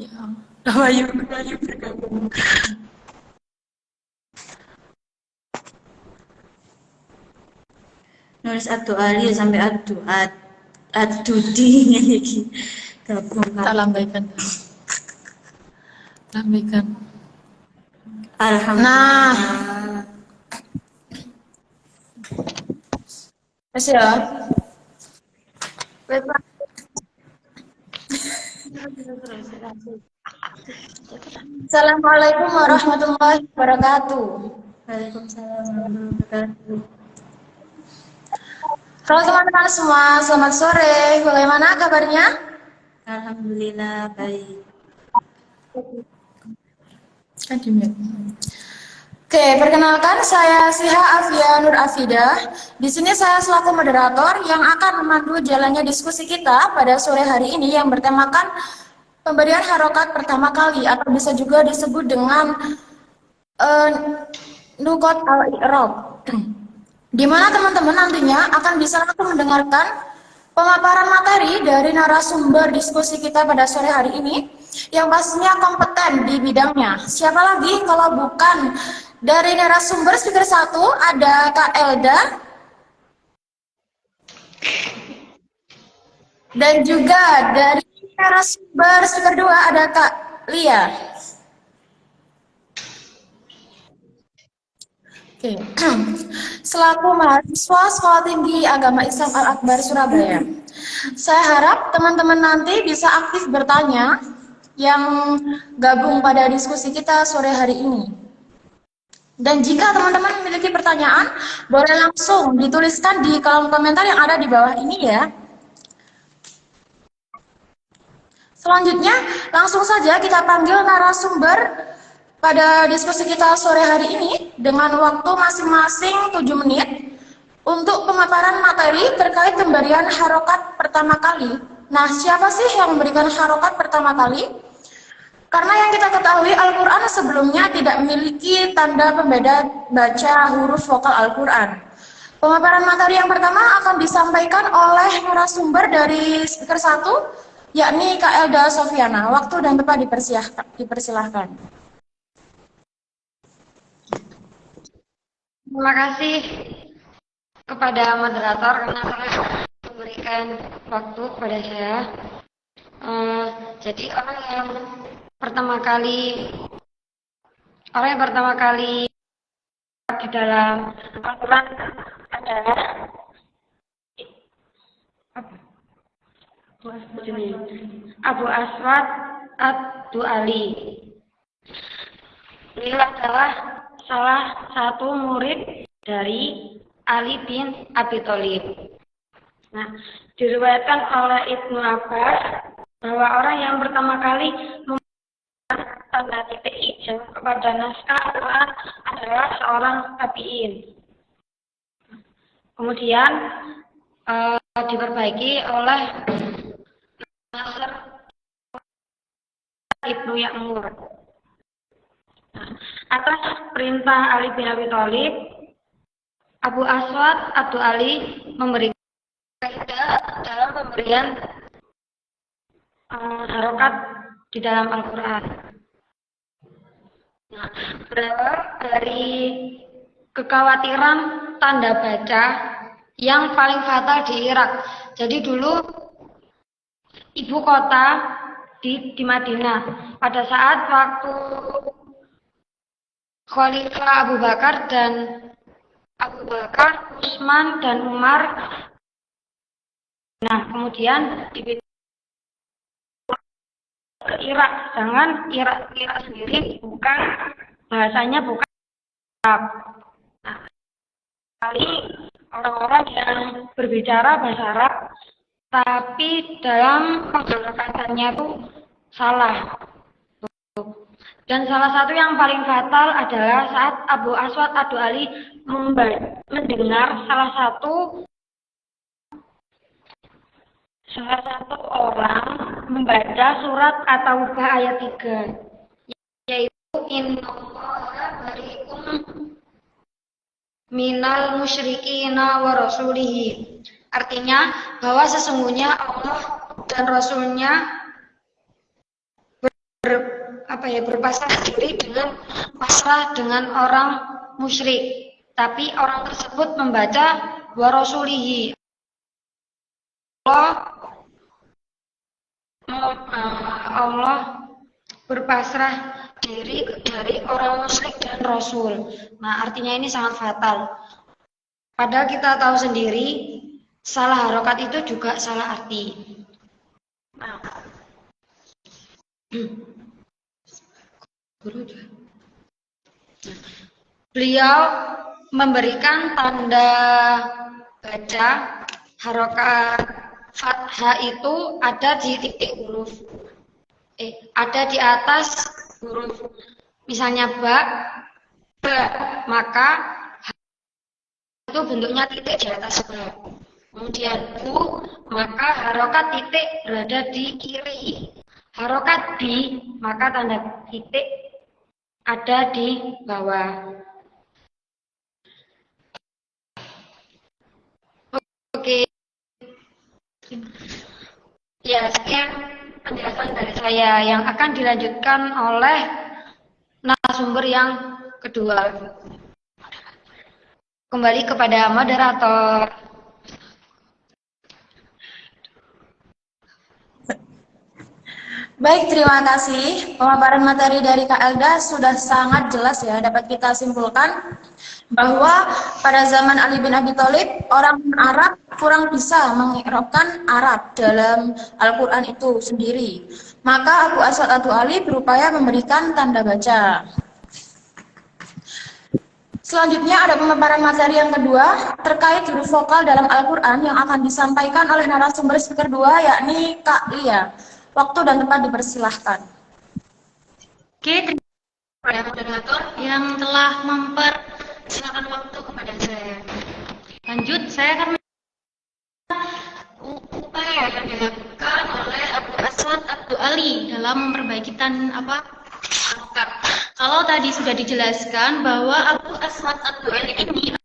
Ya, Wahyu bergabung. Nulis adu ali sampai adu di iki gabung. Tak lambaikan. Lambaikan. Alhamdulillah. Nah, Mas ya. Assalamualaikum warahmatullahi wabarakatuh. Waalaikumsalam warahmatullahi wabarakatuh. Halo teman-teman semua, selamat sore. Bagaimana kabarnya? Alhamdulillah baik. Oke, perkenalkan saya Siha Afia Nur Afidah. Di sini saya selaku moderator yang akan memandu jalannya diskusi kita pada sore hari ini yang bertemakan pemberian harokat pertama kali atau bisa juga disebut dengan Nuqat al-i'rab. Di mana teman-teman nantinya akan bisa langsung mendengarkan pemaparan materi dari narasumber diskusi kita pada sore hari ini yang pastinya kompeten di bidangnya. Siapa lagi kalau bukan dari narasumber speaker 1 ada Kak Elda dan juga dari narasumber speaker 2 ada Kak Lia. Oke. Selaku mahasiswa Sekolah Tinggi Agama Islam Al-Akbar Surabaya, saya harap teman-teman nanti bisa aktif bertanya yang gabung pada diskusi kita sore hari ini. Dan jika teman-teman memiliki pertanyaan, boleh langsung dituliskan di kolom komentar yang ada di bawah ini ya. Selanjutnya, langsung saja kita panggil narasumber pada diskusi kita sore hari ini dengan waktu masing-masing 7 menit untuk pemaparan materi terkait pemberian harokat pertama kali. Nah, siapa sih yang memberikan harokat pertama kali? Karena yang kita ketahui Al-Quran sebelumnya tidak memiliki tanda pembeda baca huruf vokal Al-Quran. Pemaparan materi yang pertama akan disampaikan oleh narasumber dari speaker 1, yakni Kak Elda Sofiana. Waktu dan tempat dipersilahkan. Terima kasih kepada moderator karena telah memberikan waktu kepada saya. Jadi orang yang pertama kali di dalam Al-Quran adalah Abu Aswad ad-Du'ali. Beliau adalah salah satu murid dari Ali bin Abi Thalib. Nah, diriwayatkan oleh Ibnu Abbas bahwa orang yang pertama kali memberikan tanda titik hijau kepada naskah Al-Quran adalah seorang tabi'in. Kemudian diperbaiki oleh Nasr Ibnu Ya'mur. Atas perintah Ali bin Abi Thalib, Abu Aswad ad-Du'ali memberikan kaidah dalam pemberian harokat di dalam Al-Quran. Nah, berawal dari kekhawatiran tanda baca yang paling fatal di Irak. Jadi dulu ibu kota di Madinah pada saat waktu Khalifah Abu Bakar, Utsman dan Umar. Nah, kemudian dipindah ke Irak. Jangan Irak sendiri bahasanya bukan Arab. Nah, kali orang-orang yang berbicara bahasa Arab, tapi dalam penggerakannya itu salah. Dan salah satu yang paling fatal adalah saat Abu Aswad ad-Du'ali mendengar salah satu orang membaca surat At-Taubah ayat 3, yaitu innallaha bari'un minal musyrikina wa rasulihi. Artinya bahwa sesungguhnya Allah dan Rasulnya berpasrah diri dengan pasrah dengan orang musyrik. Tapi orang tersebut membaca wa rasulihi. Allah berpasrah diri dari orang musyrik dan rasul. Nah, artinya ini sangat fatal. Padahal kita tahu sendiri salah harokat itu juga salah arti. Nah. Beliau memberikan tanda baca harokat fathah itu ada di titik huruf, ada di atas huruf. Misalnya ba, maka itu bentuknya titik di atas ba. Kemudian bu, maka harokat titik berada di kiri. Harokat di, maka tanda titik ada di bawah. Oke. Ya, sekian penjelasan dari saya yang akan dilanjutkan oleh narasumber yang kedua. Kembali kepada moderator. Baik, terima kasih. Pemaparan materi dari Kak Elda sudah sangat jelas ya, dapat kita simpulkan bahwa pada zaman Ali bin Abi Thalib, orang Arab kurang bisa mengikrabkan Arab dalam Al-Quran itu sendiri. Maka Abu Aswad Ad-Du'ali berupaya memberikan tanda baca. Selanjutnya ada pemaparan materi yang kedua terkait huruf vokal dalam Al-Quran yang akan disampaikan oleh narasumber speaker 2, yakni Kak Lia. Waktu dan tempat dipersilahkan. Oke, terima kasih moderator yang telah mempersilakan waktu kepada saya. Lanjut, saya akan upaya yang dilakukan oleh Abu Aswad Ad-Du'ali dalam memperbaiki harokat. Kalau tadi sudah dijelaskan bahwa Abu Aswad Ad-Du'ali ini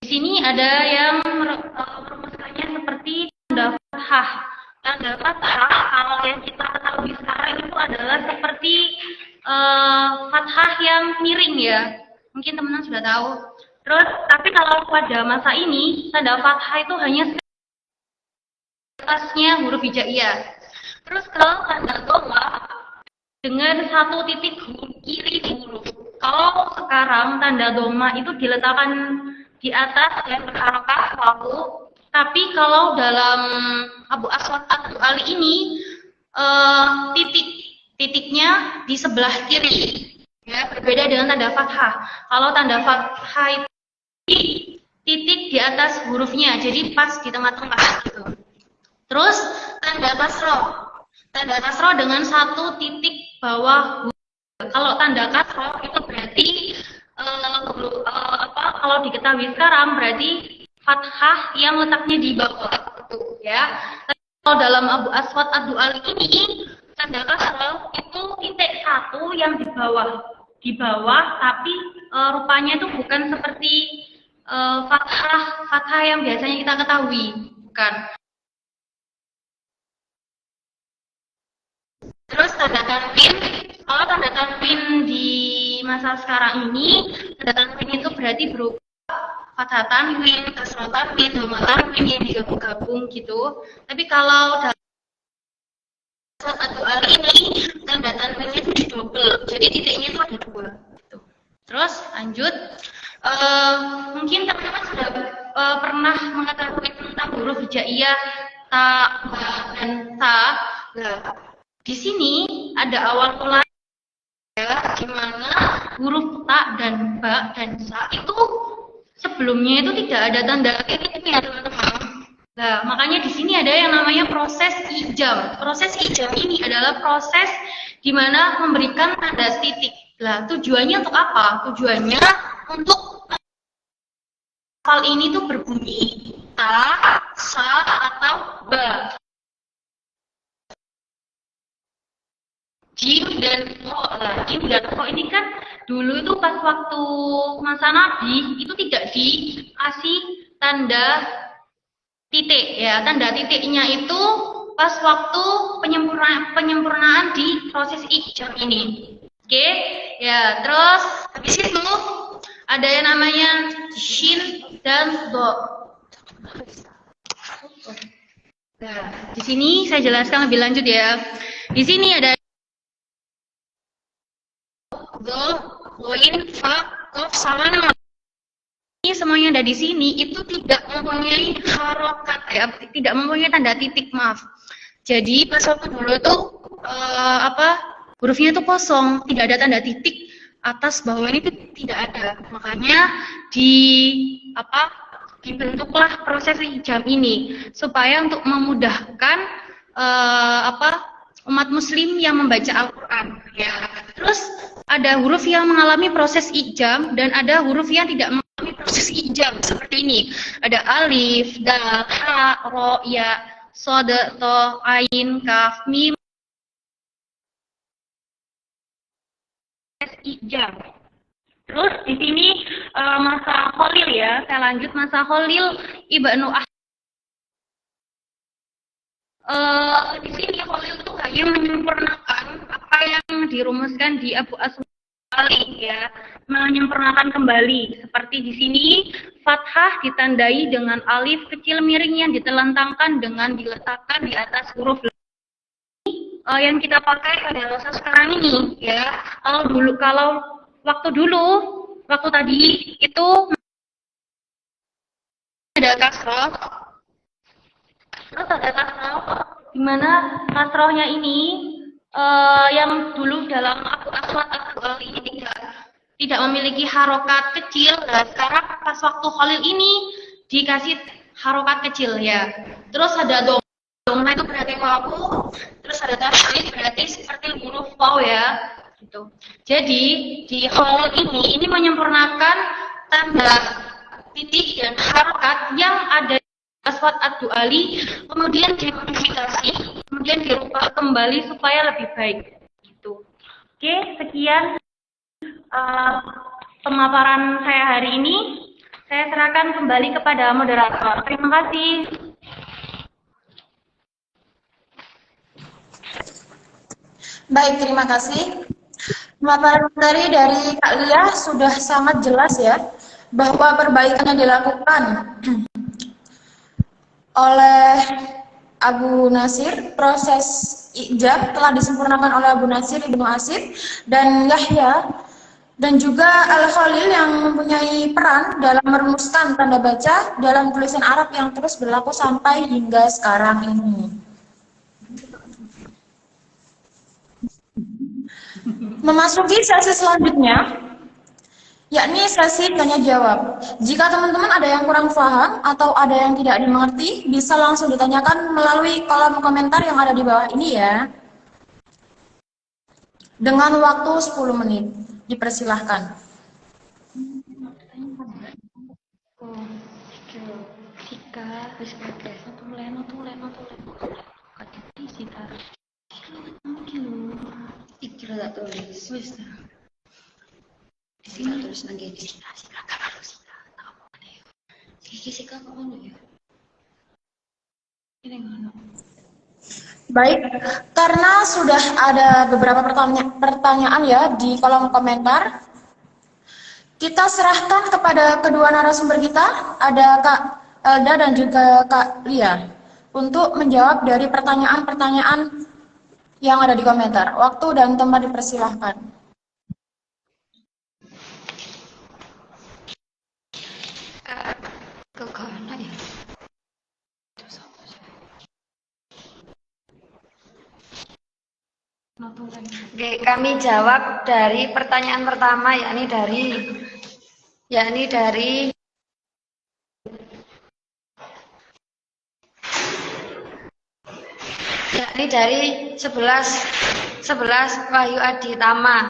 di sini ada yang merumuskannya seperti tanda fathah. Tanda fathah kalau yang kita ketahui sekarang itu adalah seperti fathah yang miring ya. Mungkin teman-teman sudah tahu. Terus tapi kalau pada masa ini tanda fathah itu hanya atasnya huruf hijaiyah. Terus kalau tanda dhamma dengan satu titik kiri di huruf. Kalau sekarang tanda dhamma itu diletakkan di atas dan berharokat wawu, tapi kalau dalam Abu Aswad Ad-Du'ali ini titiknya di sebelah kiri, ya, berbeda dengan tanda fathah. Kalau tanda fathah itu titik di atas hurufnya, jadi pas di tengah-tengah gitu. Terus tanda kasroh dengan satu titik bawah huruf. Kalau tanda kasroh itu berarti kalau diketahui sekarang berarti fathah yang letaknya di bawah itu ya. Kalau dalam Abu Aswad Ad-Du'ali ini tanda kasroh itu titik satu yang di bawah tapi rupanya itu bukan seperti fathah yang biasanya kita ketahui, bukan. Terus tanda tanwin, kalau tanda tanwin di masa sekarang ini, tanda tanwin itu berarti berupa fathah tanwin, kasroh tanwin, dhamma tanwin yang digabung-gabung gitu. Tapi kalau dalam satu hari ini tanda tanwinnya itu didouble, jadi titiknya itu ada dua. Gitu. Terus lanjut, mungkin teman-teman sudah pernah mengetahui tentang huruf hijaiyah ta, ba, dan ta. Nah, di sini ada awal mula ya, di mana huruf ta dan ba dan sa itu sebelumnya itu tidak ada tanda titiknya, teman-teman. Nah, makanya di sini ada yang namanya proses ijam. Proses ijam ini adalah proses di mana memberikan tanda titik. Nah, tujuannya untuk apa? Tujuannya untuk hal ini tuh berbunyi ta, sa, atau ba. Jim dan ko. Nah, jim dan ko ini kan dulu itu pas waktu masa Nabi itu tidak dikasih tanda titik ya. Tanda titiknya itu pas waktu penyempurnaan di proses ijam ini. Oke, ya. Terus habis itu ada yang namanya shin dan do. Nah, di sini saya jelaskan lebih lanjut ya. Di sini ada do, goin, fa, kof, sama nama. Ini semuanya ada di sini itu tidak mempunyai harokat ya, tidak mempunyai tanda titik, maaf. Jadi pas waktu dulu itu hurufnya itu kosong, tidak ada tanda titik atas bawah ini itu tidak ada. Makanya dibentuklah proses ijam ini supaya untuk memudahkan umat muslim yang membaca Al-Qur'an ya. Terus ada huruf yang mengalami proses ijam dan ada huruf yang tidak mengalami proses ijam seperti ini. Ada alif, dal, ha, ro, ya, shad, to, ain, kaf, mim. Ijam. Terus di sini masa Khalil ya, saya lanjut masa Khalil Ibnu di sini Khalil itu hanya menyempurnakan apa yang dirumuskan di Abu Aswad ya, menyempurnakan kembali seperti di sini fathah ditandai dengan alif kecil miring yang ditelentangkan dengan diletakkan di atas huruf yang kita pakai pada masa sekarang ini ya. Kalau waktu tadi itu ada kasroh, terus ada kasroh di mana kasrohnya ini yang dulu dalam Abu Aswad ini tidak memiliki harokat kecil. Nah, sekarang pas waktu Khalil ini dikasih harokat kecil ya. Terus ada doma itu berarti wawu, terus ada tasydid berarti seperti huruf waw ya, gitu. Jadi di Khalil ini menyempurnakan tanda titik dan harokat yang ada di Aswad Ad-Du'ali, kemudian dimodifikasi, kemudian dirubah kembali supaya lebih baik, gitu. Oke, sekian pemaparan saya hari ini. Saya serahkan kembali kepada moderator. Terima kasih. Baik, terima kasih. Pemaparan dari Kak Lia sudah sangat jelas ya, bahwa perbaikan yang dilakukan oleh Abu Nasir, proses ijab telah disempurnakan oleh Abu Nasir Ibnu Asif dan Yahya, dan juga Al-Khalil yang mempunyai peran dalam merumuskan tanda baca dalam tulisan Arab yang terus berlaku sampai hingga sekarang ini. Memasuki sesi selanjutnya, yakni sesi tanya jawab. Jika teman-teman ada yang kurang paham atau ada yang tidak dimengerti, bisa langsung ditanyakan melalui kolom komentar yang ada di bawah ini ya. Dengan waktu 10 menit, dipersilahkan. Tak tulis. Wis. Sing tulis nang kene. Silakan harus. Iki sik kok ngono ya. Ini ngono. Baik, karena sudah ada beberapa pertanyaan ya di kolom komentar, kita serahkan kepada kedua narasumber kita, ada Kak Elda dan juga Kak Lia, untuk menjawab dari pertanyaan-pertanyaan yang ada di komentar. Waktu dan tempat dipersilahkan. Oke, kami jawab dari pertanyaan pertama, yakni dari 11 Wahyu Aditama.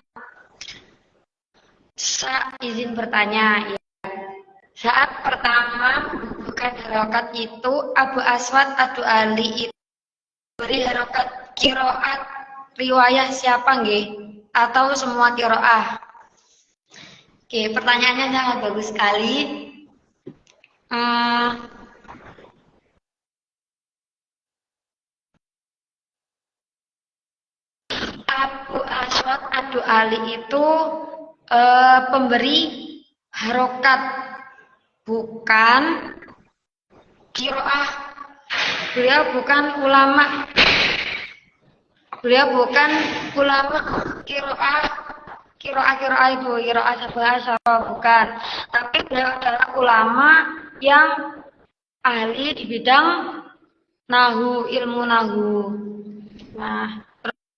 Saya izin bertanya ya. Saat pertama membubuhkan harokat itu Abu Aswad Ad-Du'ali itu beri harokat qiraat riwayah siapa nggih? Atau semua qiraah? Oke, pertanyaannya sangat bagus sekali. Abu Aswad Ad-Du'ali itu pemberi harokat, bukan kiroah. Beliau bukan ulama. Beliau bukan ulama kiroah itu, kiroah sabah bukan. Tapi beliau adalah ulama yang ahli di bidang nahu, ilmu nahu. Nah,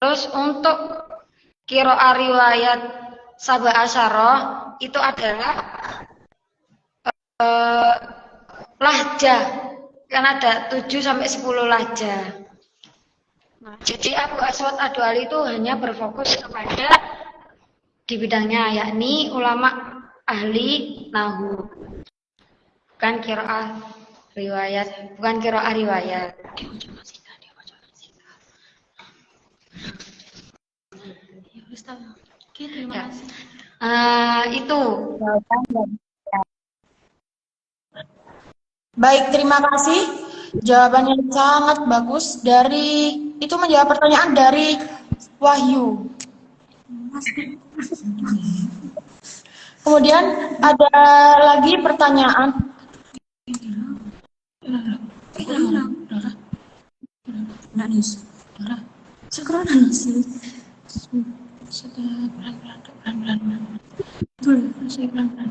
terus untuk kiroah riwayat sabah asyarah itu adalah lahjah, kan ada 7 sampai 10 lahjah. Nah, jadi Abu Aswad Ad-Du'ali itu hanya berfokus kepada di bidangnya, yakni ulama ahli nahu, bukan kiroah riwayat, bukan kiroah riwayat. Itu. Baik, terima kasih. Jawabannya sangat bagus. Itu menjawab pertanyaan dari Wahyu. Kemudian ada lagi pertanyaan. Saya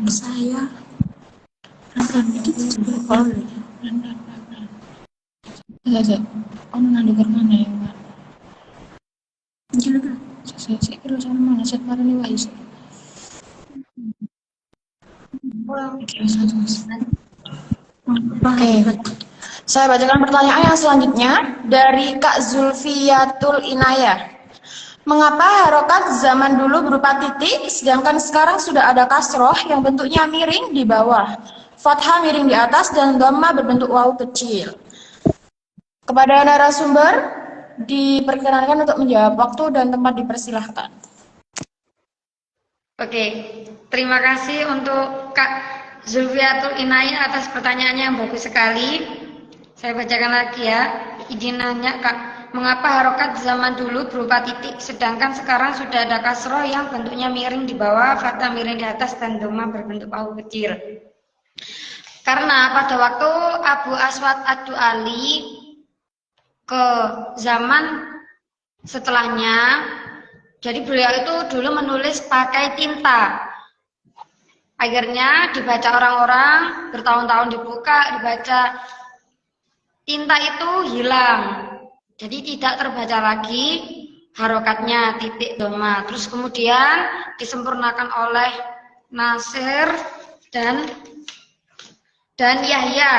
Oke, saya bacakan pertanyaan yang selanjutnya dari Kak Zulfiyatul Inayah. Mengapa harokat zaman dulu berupa titik, sedangkan sekarang sudah ada kasroh yang bentuknya miring di bawah, fathah miring di atas, dan dhamma berbentuk waw kecil? Kepada narasumber, diperkenankan untuk menjawab. Waktu dan tempat dipersilahkan. Oke, terima kasih untuk Kak Zulfiyatul Inayah atas pertanyaannya yang bagus sekali. Saya bacakan lagi ya. Izin nanya Kak, mengapa harokat zaman dulu berupa titik, sedangkan sekarang sudah ada kasroh yang bentuknya miring di bawah, fathah miring di atas, dan dhamma berbentuk waw kecil? Karena pada waktu Abu Aswad Ad-Du'ali ke zaman setelahnya, jadi beliau itu dulu menulis pakai tinta. Akhirnya dibaca orang-orang, bertahun-tahun dibaca, tinta itu hilang. Jadi tidak terbaca lagi harokatnya, titik dhamma. Terus kemudian disempurnakan oleh Nasir dan Yahya.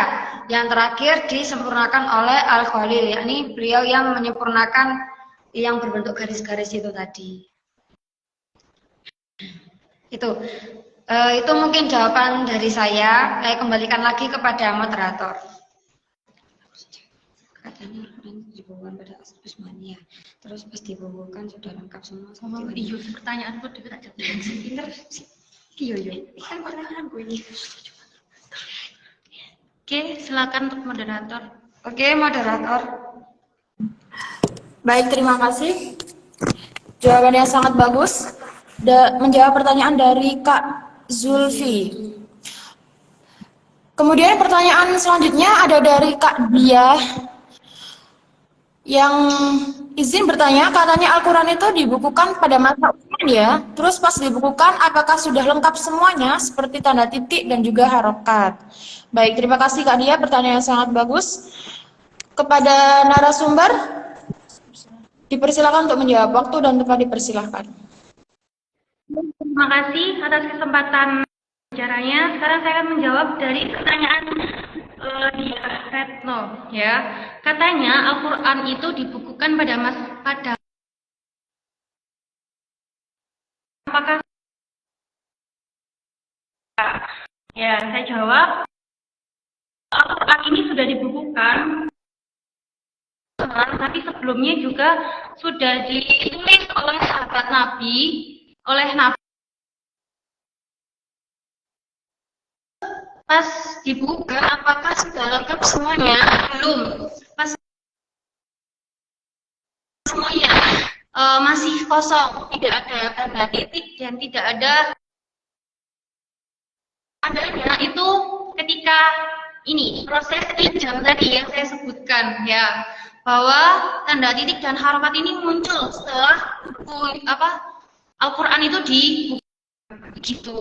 Yang terakhir disempurnakan oleh Al-Khalil, yakni beliau yang menyempurnakan yang berbentuk garis-garis itu tadi. Itu mungkin jawaban dari saya. Saya kembalikan lagi kepada moderator. Katanya dibukukan pada Usmania. Terus pas dibukukan sudah lengkap semua. Iya, pertanyaanku juga tak jawab. Pinter sih. Iya. Kan pertanyaan gue ini. Oke, silakan untuk moderator. Oke, moderator. Baik, terima kasih. Jawabannya sangat bagus. Menjawab pertanyaan dari Kak Zulfi. Kemudian pertanyaan selanjutnya ada dari Kak Dia yang izin bertanya, katanya Al-Quran itu dibukukan pada masa Utsman ya. Terus pas dibukukan, apakah sudah lengkap semuanya seperti tanda titik dan juga harokat? Baik, terima kasih Kak Dia, pertanyaan yang sangat bagus. Kepada narasumber, dipersilakan untuk menjawab. Waktu dan tempat dipersilakan. Terima kasih atas kesempatan bicaranya. Sekarang saya akan menjawab dari pertanyaan di Retno ya. Katanya Al-Quran itu dibukukan pada apakah ya, saya jawab Al-Quran ini sudah dibukukan, tapi sebelumnya juga sudah ditulis oleh sahabat Nabi, oleh Nabi. Pas dibuka, apakah sudah lengkap semuanya? Belum. Pas semuanya. masih kosong, tidak ada tanda titik dan tidak ada tandanya. Itu ketika ini proses pinjam tadi yang saya sebutkan ya, bahwa tanda titik dan harokat ini muncul setelah Al-Quran itu dibuka begitu.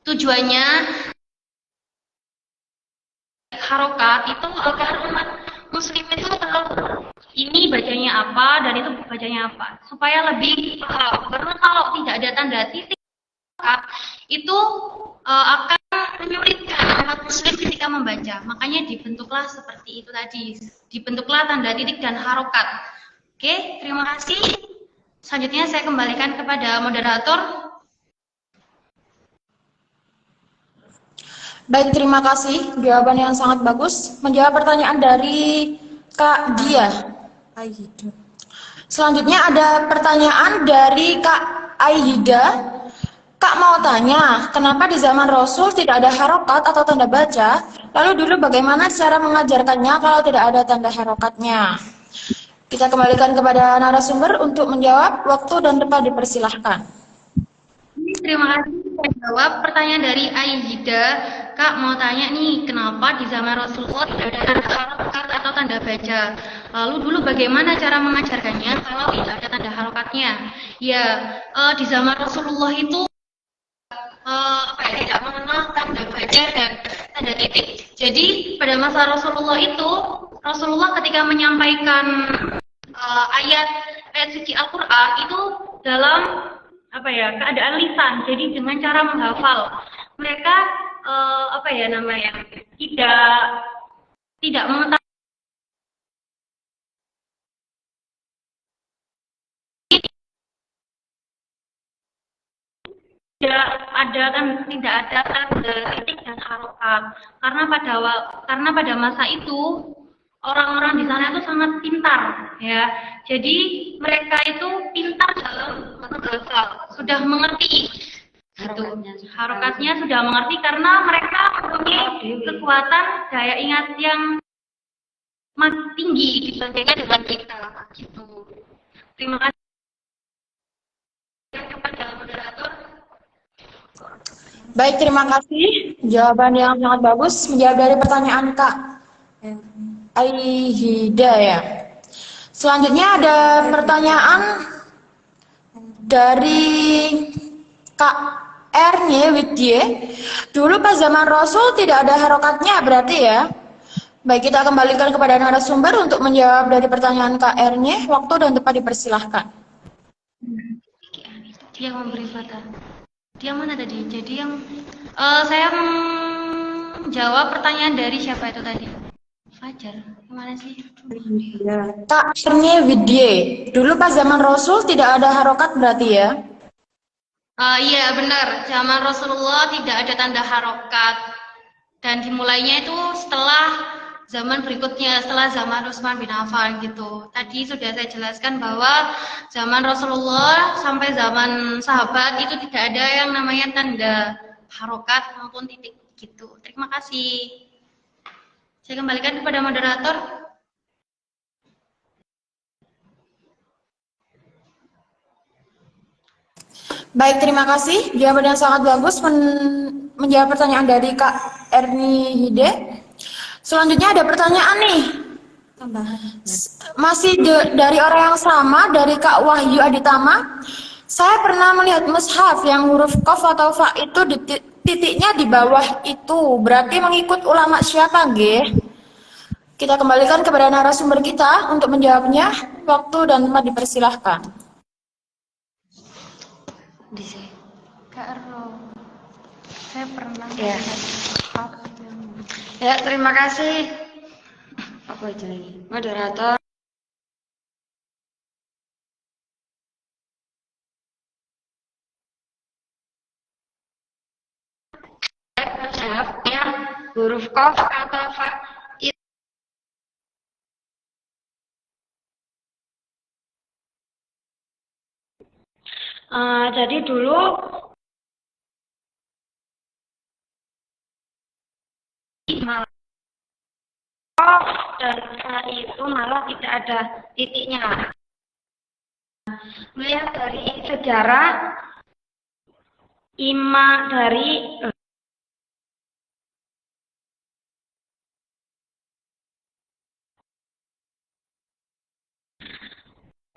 Tujuannya harokat itu agar umat muslim itu tahu ini bacanya apa dan itu bacanya apa, supaya lebih paham. Karena kalau tidak ada tanda titik itu akan menyulitkan umat muslim ketika membaca. Makanya dibentuklah seperti itu tadi, dibentuklah tanda titik dan harokat. Oke, terima kasih. Selanjutnya saya kembalikan kepada moderator. Baik, terima kasih. Jawaban yang sangat bagus. Menjawab pertanyaan dari Kak Dia. Selanjutnya ada pertanyaan dari Kak Aida. Kak mau tanya, kenapa di zaman Rasul tidak ada harokat atau tanda baca? Lalu dulu bagaimana cara mengajarkannya kalau tidak ada tanda harokatnya? Kita kembalikan kepada narasumber untuk menjawab. Waktu dan tempat dipersilahkan. Terima kasih. Saya jawab pertanyaan dari Aida. Kak mau tanya nih, kenapa di zaman Rasulullah tidak ada tanda harokat atau tanda baca? Lalu dulu bagaimana cara mengajarkannya kalau tidak ada tanda harokatnya? Ya, di zaman Rasulullah itu tidak mengenal tanda baca dan tanda titik. Jadi pada masa Rasulullah itu, Rasulullah ketika menyampaikan ayat suci Al-Quran itu dalam keadaan lisan, jadi dengan cara menghafal. Mereka tidak mengetahui, tidak ada tanda titik dan harokat, karena pada masa itu orang-orang di sana itu sangat pintar ya. Jadi mereka itu pintar dalam menghafal, sudah mengerti gitu. Harokatnya sudah mengerti karena mereka mempunyai kekuatan daya ingat yang tinggi dibandingkan dengan kita gitu. Terima kasih kepada moderator. Baik, terima kasih. Jawaban yang sangat bagus. Menjawab dari pertanyaan Kak Aida ya. Selanjutnya ada pertanyaan dari Kak R-nya Widye. Dulu pas zaman Rasul tidak ada harokatnya berarti ya. Baik, kita kembalikan kepada narasumber untuk menjawab dari pertanyaan Kak R-nya. Waktu dan tempat dipersilahkan. Dia memberi fatah. Dia mana tadi? Jadi yang saya menjawab pertanyaan dari siapa itu tadi? Fajar, gimana sih? Kak R-nya Widye. Dulu pas zaman Rasul tidak ada harokat berarti ya? Iya benar, zaman Rasulullah tidak ada tanda harokat dan dimulainya itu setelah zaman berikutnya, setelah zaman Utsman bin Affan gitu. Tadi sudah saya jelaskan bahwa zaman Rasulullah sampai zaman sahabat itu tidak ada yang namanya tanda harokat maupun titik gitu. Terima kasih. Saya kembalikan kepada moderator. Baik, terima kasih. Jawaban yang sangat bagus menjawab pertanyaan dari Kak Erni Hide. Selanjutnya ada pertanyaan nih. Masih dari orang yang sama, dari Kak Wahyu Aditama. Saya pernah melihat mushaf yang huruf qaf atau fa itu titiknya di bawah itu. Berarti mengikut ulama siapa, nggih? Kita kembalikan kepada narasumber kita untuk menjawabnya. Waktu dan tempat dipersilahkan. Kak Erno, saya pernah ya, terima kasih. Apa aja ini? Moderator. Mushafnya huruf qaf atau fa. Jadi dulu qaf dan fa itu malah tidak ada titiknya. Melihat dari sejarah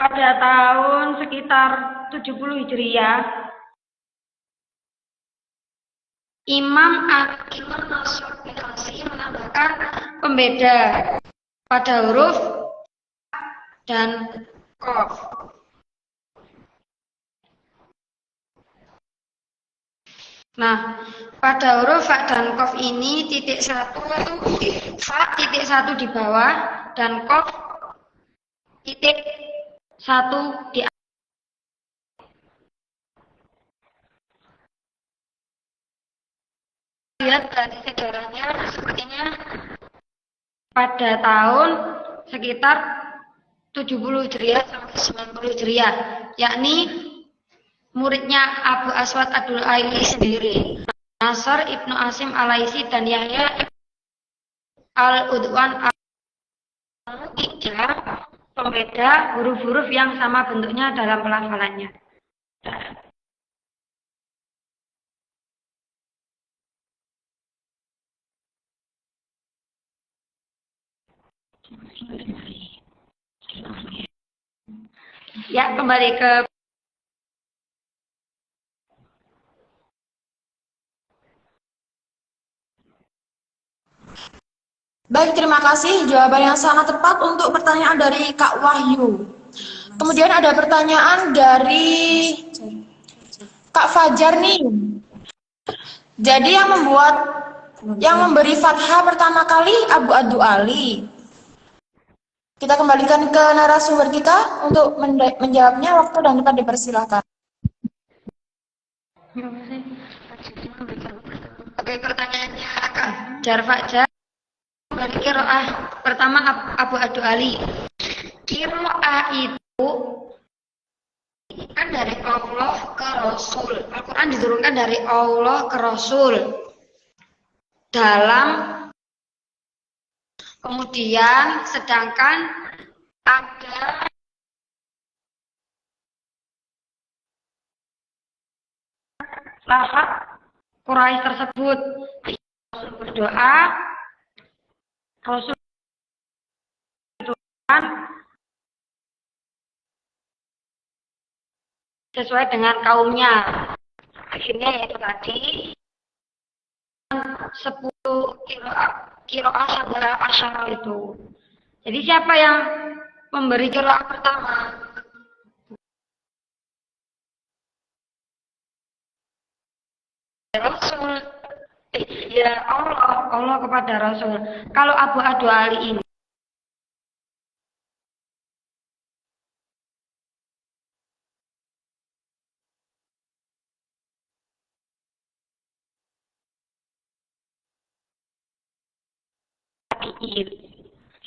pada tahun sekitar 70 Hijriah, Imam Mansur bin Qasim menambahkan pembeda pada huruf dan qaf. Nah, pada huruf fa dan qaf ini titik satu itu fa titik satu di bawah dan qaf titik satu di atas. Lihat dari sejarahnya sepertinya pada tahun sekitar 70 Hijriah sampai 90 Hijriah, yakni muridnya Abu Aswad Ad-Du'ali sendiri, Nasr Ibnu Asim Al-Laisi dan Yahya Al-Udwan al-Tiga, pembeda huruf-huruf yang sama bentuknya dalam pelafalannya. Ya, kembali ke Baik, terima kasih. Jawaban yang sangat tepat untuk pertanyaan dari Kak Wahyu. Kemudian ada pertanyaan dari Kak Fajar nih. Jadi yang memberi fathah pertama kali Abu Ad-Du'ali. Kita kembalikan ke narasumber kita untuk menjawabnya. Waktu dan tempat dipersilakan. Oke, pertanyaannya Kak Jarfajar. Dari qiraah pertama Abu Ad-Du'ali. Qiraah itu kan dari Allah ke Rasul. Al-Quran diturunkan dari Allah ke Rasul. Kemudian sedangkan ada lahap Quraisy tersebut berdoa, Rasul Tuhan sesuai dengan kaumnya. Akhirnya yaitu tadi 10 qiraah sabara asyara itu. Jadi siapa yang memberi qiraah pertama? Rasul. Ya Allah kepada Rasul. Kalau Abu Ad-Du'ali ini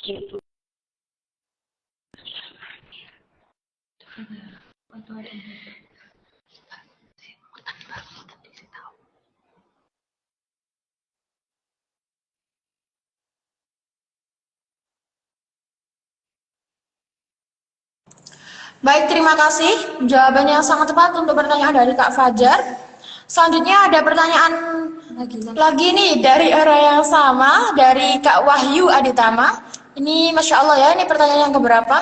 gitu. Baik, terima kasih. Jawaban yang sangat tepat untuk pertanyaan dari Kak Fajar. Selanjutnya ada pertanyaan lagi nih dari orang yang sama, dari Kak Wahyu Aditama. Ini Masya Allah ya, ini pertanyaan yang keberapa?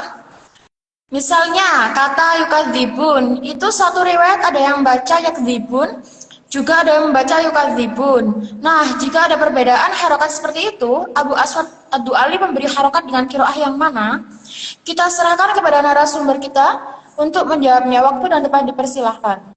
Misalnya kata yukadzibun, itu satu riwayat ada yang baca yakdzibun, juga ada yang membaca yukadzibun. Nah, jika ada perbedaan harokat seperti itu, Abu Aswad Ad-Du'ali memberi harokat dengan qiraah yang mana? Kita serahkan kepada narasumber kita untuk menjawabnya. Waktu dan tempat dipersilahkan.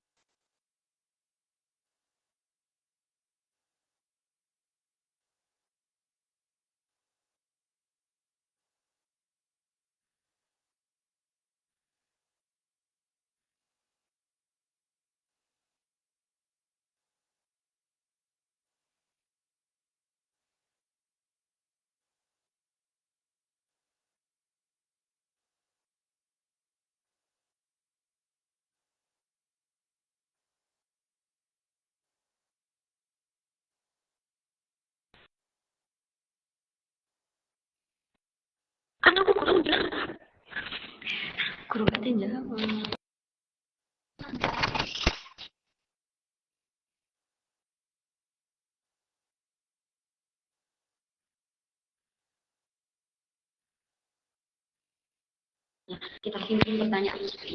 Kan aku belum bilang. Guru katanya jawab. Nah, kita simpan pertanyaan ini.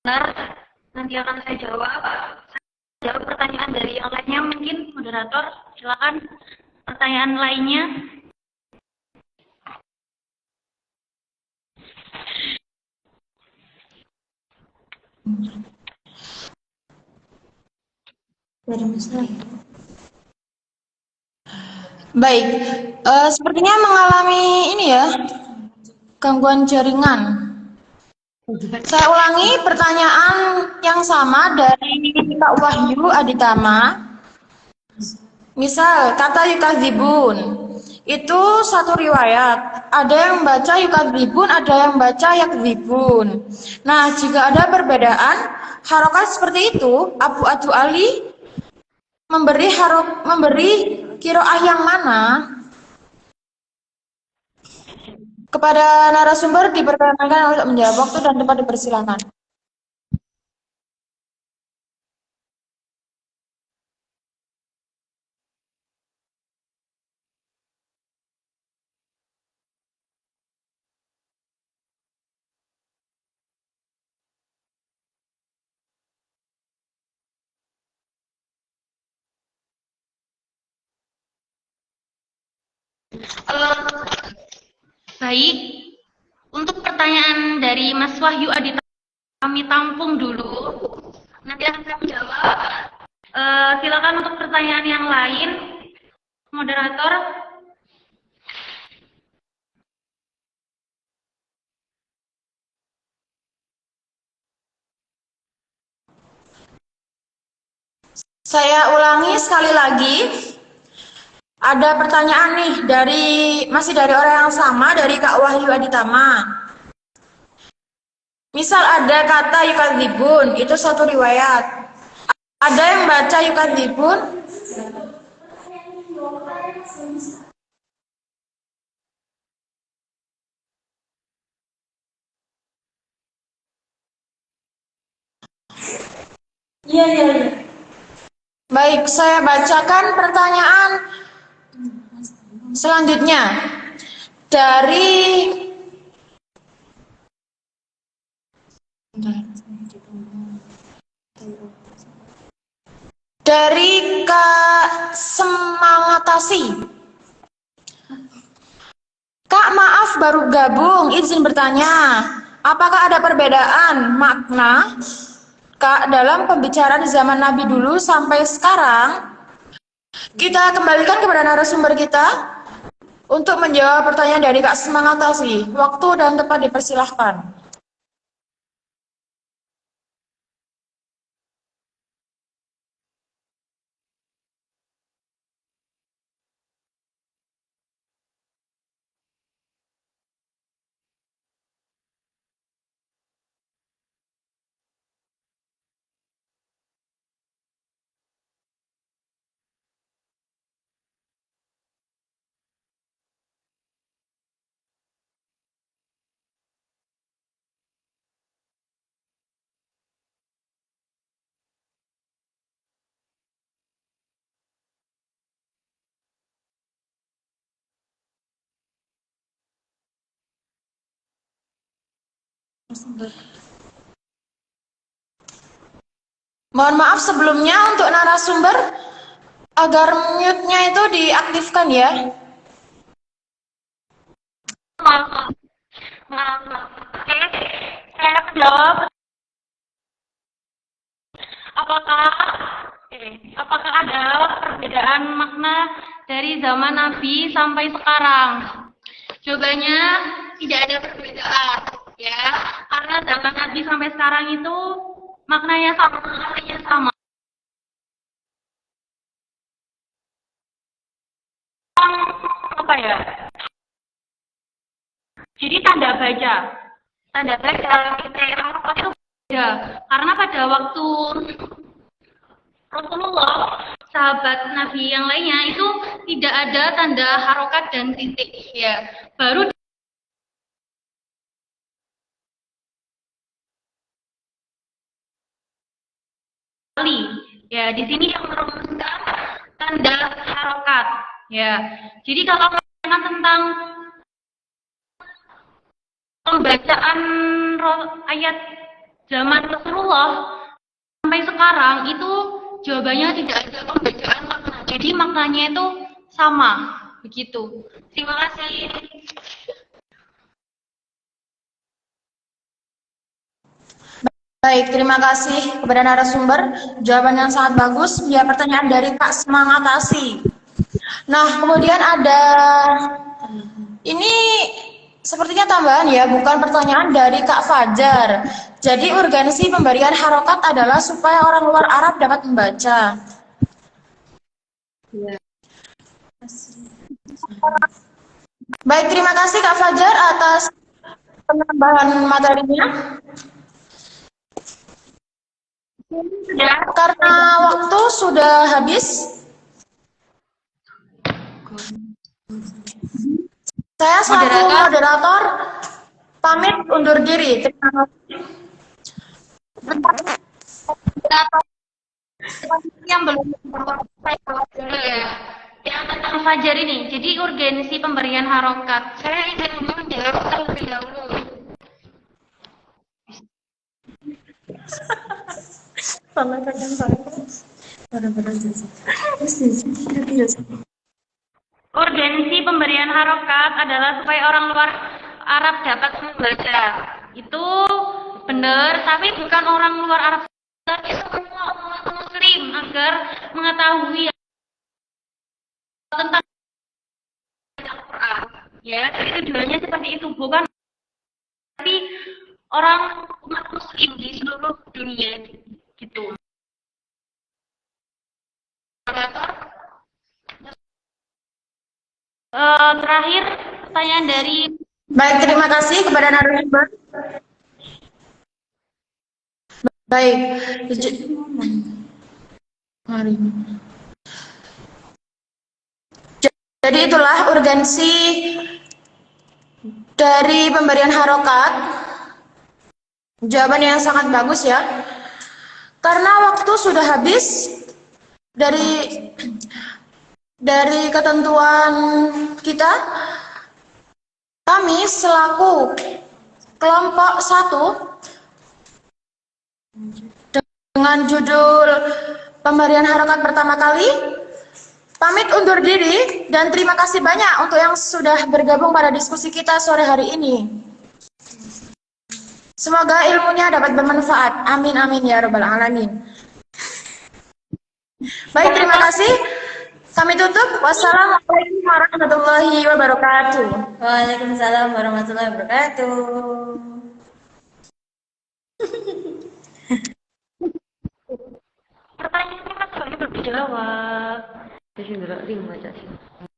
Benar, nanti akan saya jawab. Jawab pertanyaan dari yang lainnya mungkin, moderator, silakan pertanyaan lainnya. Baik, sepertinya mengalami ini ya, gangguan jaringan. Saya ulangi pertanyaan yang sama dari Kak Wahyu Aditama. Misal, kata yukadzibun, itu satu riwayat. Ada yang baca yukadzibun, ada yang baca yakdzibun. Nah, jika ada perbedaan harokat seperti itu, Abu Adu Ali memberi kiroah yang mana? Kepada narasumber diperkenankan untuk menjawab. Waktu dan tempat dipersilakan. Baik, untuk pertanyaan dari Mas Wahyu Aditama kami tampung dulu. Nanti akan saya menjawab. Silakan untuk pertanyaan yang lain, moderator. Saya ulangi sekali lagi. Ada pertanyaan nih masih dari orang yang sama, dari Kak Wahyu Aditama. Misal ada kata yukadzibun, itu satu riwayat. Ada yang baca yukadzibun. Iya. Baik, saya bacakan pertanyaan selanjutnya dari Kak Semangatasi. Kak, maaf baru gabung, izin bertanya, apakah ada perbedaan makna Kak dalam pembicaraan zaman Nabi dulu sampai sekarang? Kita kembalikan kepada narasumber kita untuk menjawab pertanyaan dari Kak Semangatasi. Waktu dan tempat dipersilahkan. Mohon maaf sebelumnya untuk narasumber agar mute-nya itu diaktifkan ya. Maaf. Oke, saya jawab. Apakah ada perbedaan makna dari zaman Nabi sampai sekarang? Jawabannya tidak ada perbedaan, ya. Karena zaman Nabi sampai sekarang itu maknanya sama. Apa ya? Jadi tanda baca kita itu beda. Ya, karena pada waktu Rasulullah, sahabat Nabi yang lainnya itu tidak ada tanda harokat dan titik ya. Baru kali ya di sini yang merumuskan tanda harokat ya. Jadi kalau tentang pembacaan ayat zaman Rasulullah sampai sekarang itu jawabannya tidak ada pembacaan makna. Jadi maknanya itu sama begitu. Terima kasih. Baik, terima kasih kepada narasumber. Jawaban yang sangat bagus. Ya, pertanyaan dari Kak Semangatasi. Nah, kemudian ada ini sepertinya tambahan ya, bukan pertanyaan dari Kak Fajar. Jadi urgensi pemberian harokat adalah supaya orang luar Arab dapat membaca. Baik, terima kasih Kak Fajar atas penambahan materinya. Karena waktu sudah habis, saya selaku moderator pamit undur diri. Terima kasih. Yang belum saya jawab dulu ya. Yang tentang fajar ini, jadi urgensi pemberian harokat. Saya ingin menjawab terlebih dahulu. Urgensi pemberian harokat adalah supaya orang luar Arab dapat membaca. Itu benar, tapi bukan orang luar Arab, tapi semua umat Muslim agar mengetahui tentang Al-Quran. Ya, jadi tujuannya seperti itu, bukan tapi orang umat Muslim di seluruh dunia gitu. Terakhir pertanyaan dari Baik, terima kasih kepada narasumber. Baik. Jadi itulah urgensi dari pemberian harokat. Jawaban yang sangat bagus ya. Karena waktu sudah habis dari ketentuan kita, kami selaku kelompok 1 dengan judul pemberian harokat pertama kali pamit undur diri dan terima kasih banyak untuk yang sudah bergabung pada diskusi kita sore hari ini. Semoga ilmunya dapat bermanfaat. Amin amin ya rabbal alamin. Baik, terima kasih. Kami tutup. Wassalamualaikum warahmatullahi wabarakatuh. Waalaikumsalam warahmatullahi wabarakatuh. Pertanyaannya kan belum dijawab. Terus